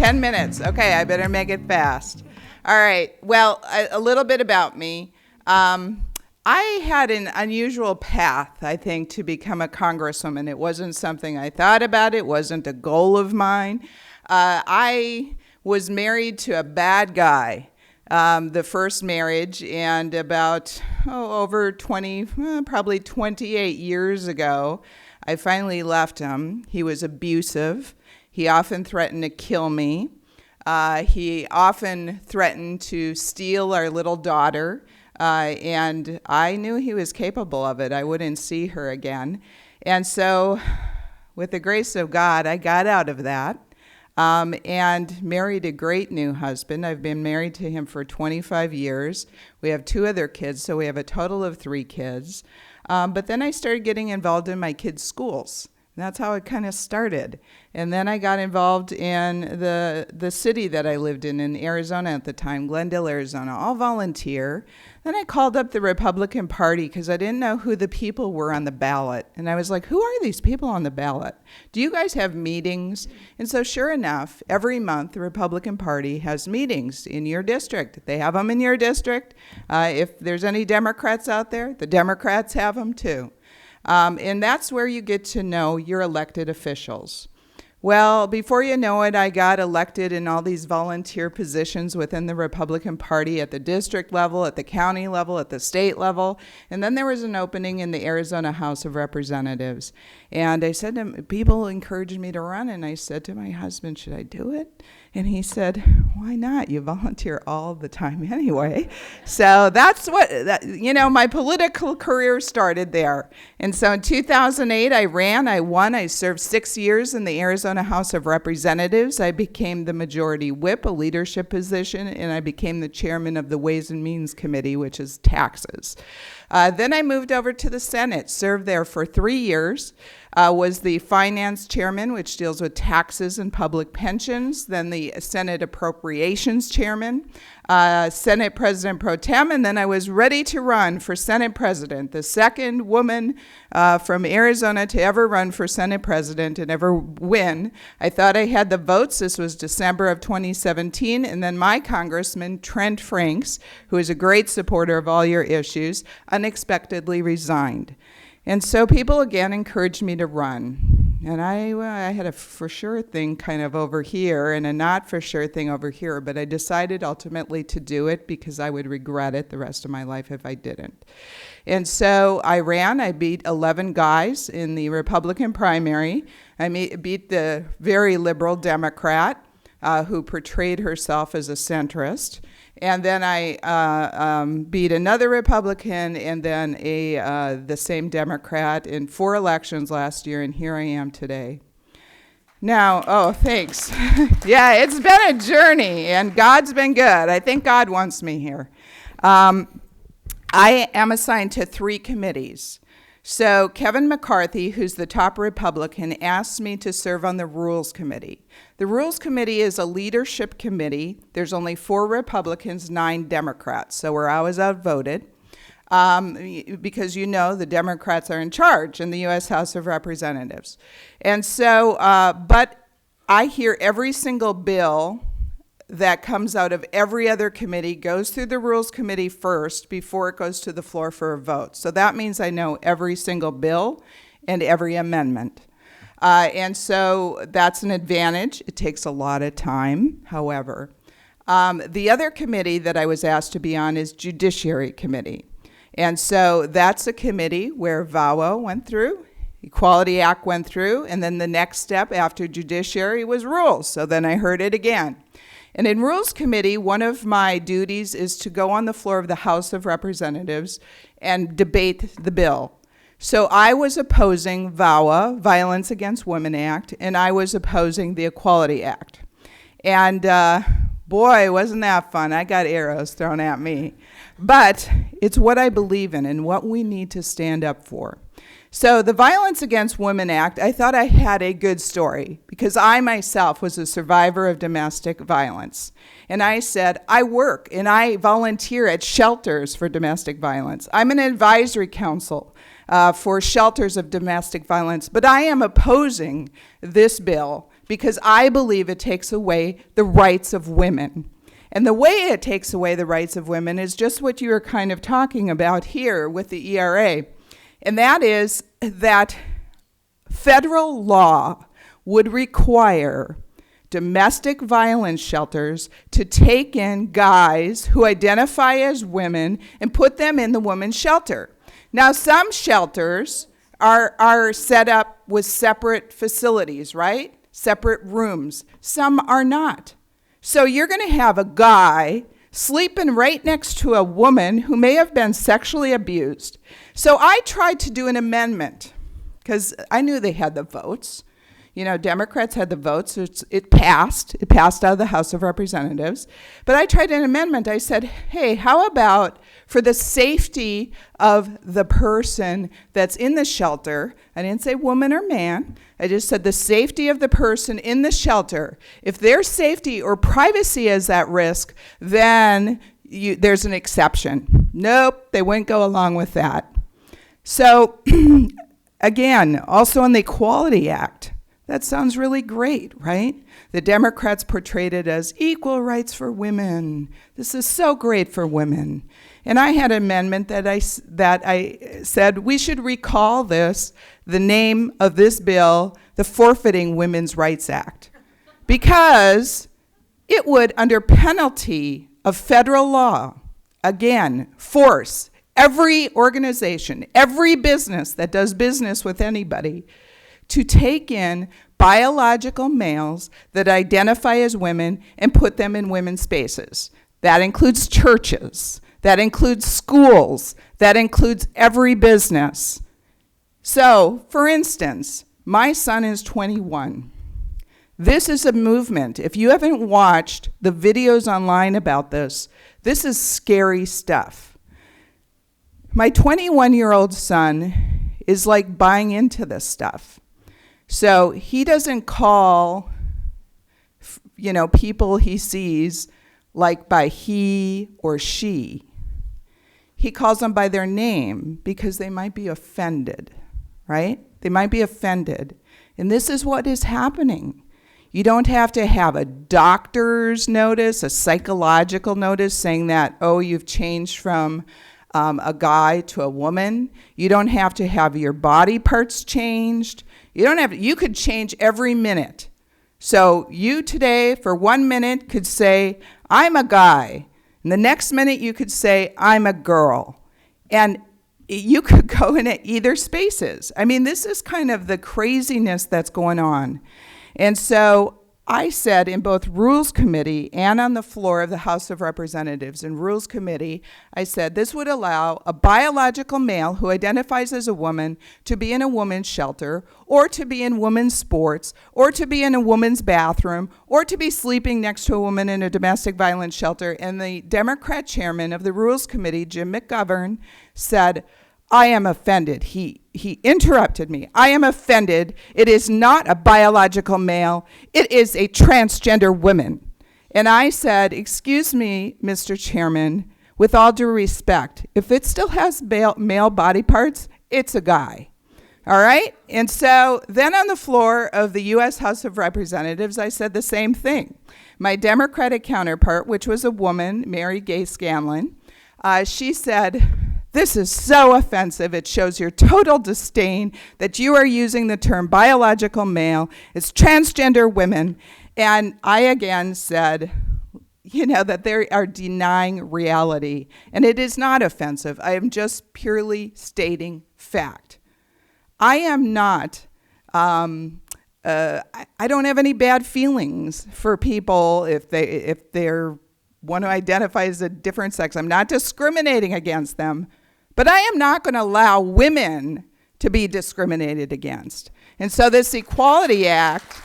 10 minutes. Okay, I better make it fast. All right. Well, a little bit about me. I had an unusual path, I think, to become a congresswoman. It wasn't something I thought about. It wasn't a goal of mine. I was married to a bad guy, the first marriage, and about over 20, probably 28 years ago, I finally left him. He was abusive. He often threatened to kill me. He often threatened to steal our little daughter, and I knew he was capable of it. I wouldn't see her again. And so, with the grace of God, I got out of that and married a great new husband. I've been married to him for 25 years. We have 2 other kids, so we have a total of 3 kids. But then I started getting involved in my kids' schools. And that's how it kind of started. And then I got involved in the city that I lived in Arizona at the time, Glendale, Arizona, all volunteer. Then I called up the Republican Party because I didn't know who the people were on the ballot. And I was like, who are these people on the ballot? Do you guys have meetings? And so sure enough, every month the Republican Party has meetings in your district. They have them in your district. If there's any Democrats out there, the Democrats have them too. And that's where you get to know your elected officials. Well, before you know it, I got elected in all these volunteer positions within the Republican Party at the district level, at the county level, at the state level. And then there was an opening in the Arizona House of Representatives. And I said to people encouraged me to run, and I said to my husband, should I do it? And he said, why not? You volunteer all the time anyway. So that's my political career started there. And so in 2008, I ran, I won, I served 6 years in the Arizona House of Representatives. I became the majority whip, a leadership position, and I became the chairman of the Ways and Means Committee, which is taxes. Then I moved over to the Senate, served there for 3 years, was the finance chairman, which deals with taxes and public pensions, then the Senate appropriations chairman, Senate president pro tem, and then I was ready to run for Senate president, the second woman from Arizona to ever run for Senate president and ever win. I thought I had the votes. This was December of 2017, and then my congressman, Trent Franks, who is a great supporter of all your issues, unexpectedly resigned. And so people again encouraged me to run. And I had a for sure thing kind of over here and a not for sure thing over here, but I decided ultimately to do it because I would regret it the rest of my life if I didn't. And so I ran. I beat 11 guys in the Republican primary. I beat the very liberal Democrat who portrayed herself as a centrist. And then I beat another Republican and then the same Democrat in 4 elections last year, and here I am today. Now, thanks. Yeah, it's been a journey, and God's been good. I think God wants me here. I am assigned to 3 committees. So Kevin McCarthy, who's the top Republican, asked me to serve on the Rules Committee. The Rules Committee is a leadership committee. There's only 4 Republicans, 9 Democrats, so we're always outvoted. Because the Democrats are in charge in the U.S. House of Representatives. And so, but I hear every single bill that comes out of every other committee goes through the Rules Committee first before it goes to the floor for a vote. So that means I know every single bill and every amendment. And so that's an advantage. It takes a lot of time, however. The other committee that I was asked to be on is Judiciary Committee. And so that's a committee where VAWA went through, Equality Act went through, and then the next step after Judiciary was Rules. So then I heard it again. And in Rules Committee, one of my duties is to go on the floor of the House of Representatives and debate the bill. So I was opposing VAWA, Violence Against Women Act, and I was opposing the Equality Act. And boy, wasn't that fun. I got arrows thrown at me. But it's what I believe in and what we need to stand up for. So the Violence Against Women Act, I thought I had a good story because I myself was a survivor of domestic violence. And I said, I work and I volunteer at shelters for domestic violence. I'm an advisory council for shelters of domestic violence, but I am opposing this bill because I believe it takes away the rights of women. And the way it takes away the rights of women is just what you were kind of talking about here with the ERA. And that is that federal law would require domestic violence shelters to take in guys who identify as women and put them in the women's shelter. Now, some shelters are set up with separate facilities, right? Separate rooms. Some are not. So you're going to have a guy sleeping right next to a woman who may have been sexually abused. So I tried to do an amendment because I knew they had the votes. You know, Democrats had the votes. It passed. It passed out of the House of Representatives. But I tried an amendment. I said, hey, how about for the safety of the person that's in the shelter, I didn't say woman or man, I just said the safety of the person in the shelter. If their safety or privacy is at risk, then there's an exception. Nope, they wouldn't go along with that. So, again, also in the Equality Act, that sounds really great, right? The Democrats portrayed it as equal rights for women. This is so great for women. And I had an amendment that I said we should recall this, the name of this bill, the Forfeiting Women's Rights Act, because it would, under penalty of federal law, again, force every organization, every business that does business with anybody to take in biological males that identify as women and put them in women's spaces. That includes churches. That includes schools. That includes every business. So, for instance, my son is 21. This is a movement. If you haven't watched the videos online about this, this is scary stuff. My 21-year-old son is like buying into this stuff. So he doesn't call, people he sees like by he or she. He calls them by their name because they might be offended, right? They might be offended. And this is what is happening. You don't have to have a doctor's notice, a psychological notice saying that, oh, you've changed from a guy to a woman. You don't have to have your body parts changed. You could change every minute. So you today, for 1 minute, could say, I'm a guy. And the next minute you could say, I'm a girl. And you could go in either spaces. I mean, this is kind of the craziness that's going on. And so I said in both Rules Committee and on the floor of the House of Representatives in Rules Committee, I said this would allow a biological male who identifies as a woman to be in a woman's shelter, or to be in women's sports, or to be in a woman's bathroom, or to be sleeping next to a woman in a domestic violence shelter. And the Democrat chairman of the Rules Committee, Jim McGovern, said, I am offended. He interrupted me. I am offended. It is not a biological male. It is a transgender woman. And I said, excuse me, Mr. Chairman, with all due respect, if it still has male body parts, it's a guy. All right? And so then on the floor of the U.S. House of Representatives, I said the same thing. My Democratic counterpart, which was a woman, Mary Gay Scanlon, she said, this is so offensive. It shows your total disdain that you are using the term biological male. It's transgender women. And I again said, that they are denying reality. And it is not offensive. I am just purely stating fact. I am not, I don't have any bad feelings for people if they're want to identify as a different sex. I'm not discriminating against them. But I am not going to allow women to be discriminated against. And so this Equality Act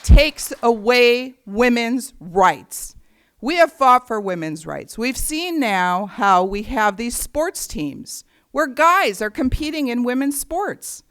takes away women's rights. We have fought for women's rights. We've seen now how we have these sports teams where guys are competing in women's sports.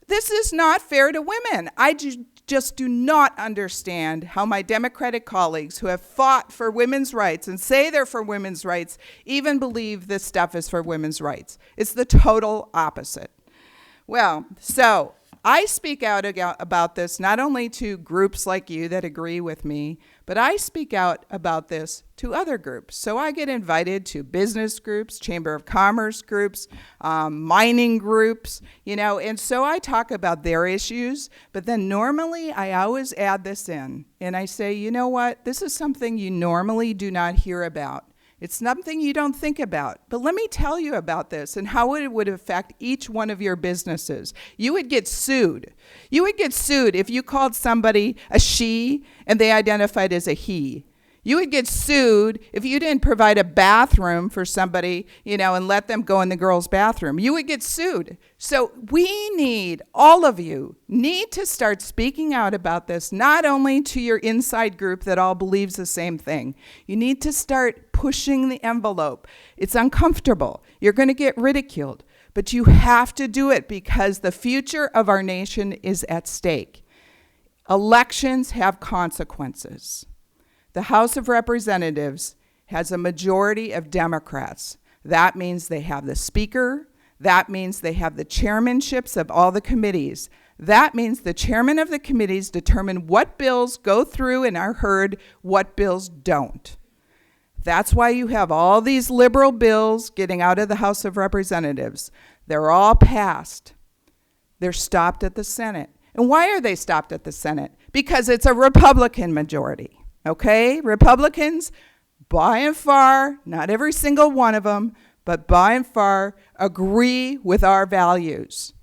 This is not fair to women. I just do not understand how my Democratic colleagues who have fought for women's rights and say they're for women's rights even believe this stuff is for women's rights. It's the total opposite. Well, so I speak out about this not only to groups like you that agree with me, but I speak out about this to other groups. So I get invited to business groups, Chamber of Commerce groups, mining groups, and so I talk about their issues, but then normally I always add this in, and I say, you know what, this is something you normally do not hear about. It's something you don't think about. But let me tell you about this and how it would affect each one of your businesses. You would get sued. You would get sued if you called somebody a she and they identified as a he. You would get sued if you didn't provide a bathroom for somebody, and let them go in the girls' bathroom. You would get sued. So we need, all of you, need to start speaking out about this, not only to your inside group that all believes the same thing. You need to start pushing the envelope. It's uncomfortable. You're going to get ridiculed. But you have to do it because the future of our nation is at stake. Elections have consequences. The House of Representatives has a majority of Democrats. That means they have the Speaker. That means they have the chairmanships of all the committees. That means the chairman of the committees determine what bills go through and are heard, what bills don't. That's why you have all these liberal bills getting out of the House of Representatives. They're all passed. They're stopped at the Senate. And why are they stopped at the Senate? Because it's a Republican majority. Okay, Republicans, by and far, not every single one of them, but by and far, agree with our values.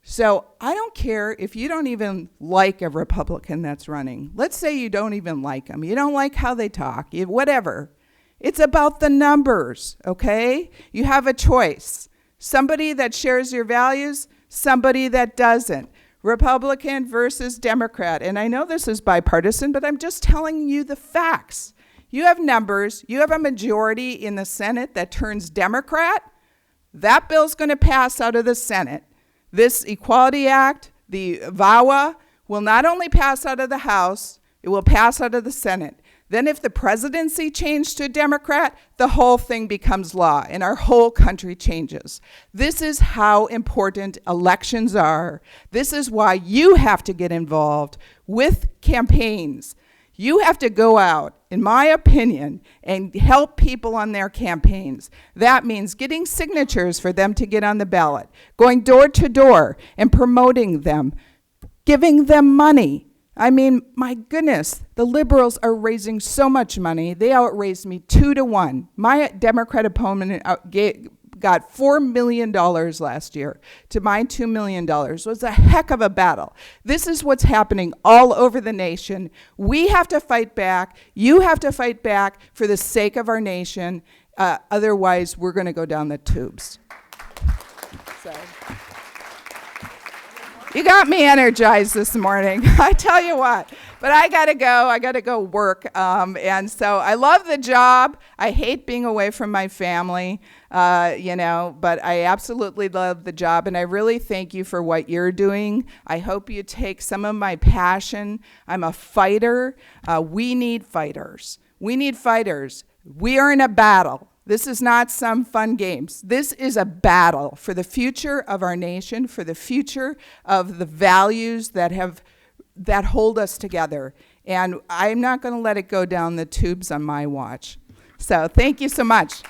So I don't care if you don't even like a Republican that's running. Let's say you don't even like them. You don't like how they talk, whatever. It's about the numbers, okay? You have a choice. Somebody that shares your values, somebody that doesn't. Republican versus Democrat. And I know this is bipartisan, but I'm just telling you the facts. You have numbers. You have a majority in the Senate that turns Democrat. That bill's going to pass out of the Senate. This Equality Act, the VAWA, will not only pass out of the House, it will pass out of the Senate. Then if the presidency changed to a Democrat, the whole thing becomes law and our whole country changes. This is how important elections are. This is why you have to get involved with campaigns. You have to go out, in my opinion, and help people on their campaigns. That means getting signatures for them to get on the ballot, going door to door and promoting them, giving them money. I mean, my goodness, the liberals are raising so much money. They outraised me 2-1. My Democrat opponent got $4 million last year to my $2 million. It was a heck of a battle. This is what's happening all over the nation. We have to fight back. You have to fight back for the sake of our nation. Otherwise, we're going to go down the tubes. So. You got me energized this morning. I tell you what. But I got to go. I got to go work. And so I love the job. I hate being away from my family, but I absolutely love the job. And I really thank you for what you're doing. I hope you take some of my passion. I'm a fighter. We need fighters. We need fighters. We are in a battle. This is not some fun games. This is a battle for the future of our nation, for the future of the values that hold us together. And I'm not going to let it go down the tubes on my watch. So thank you so much.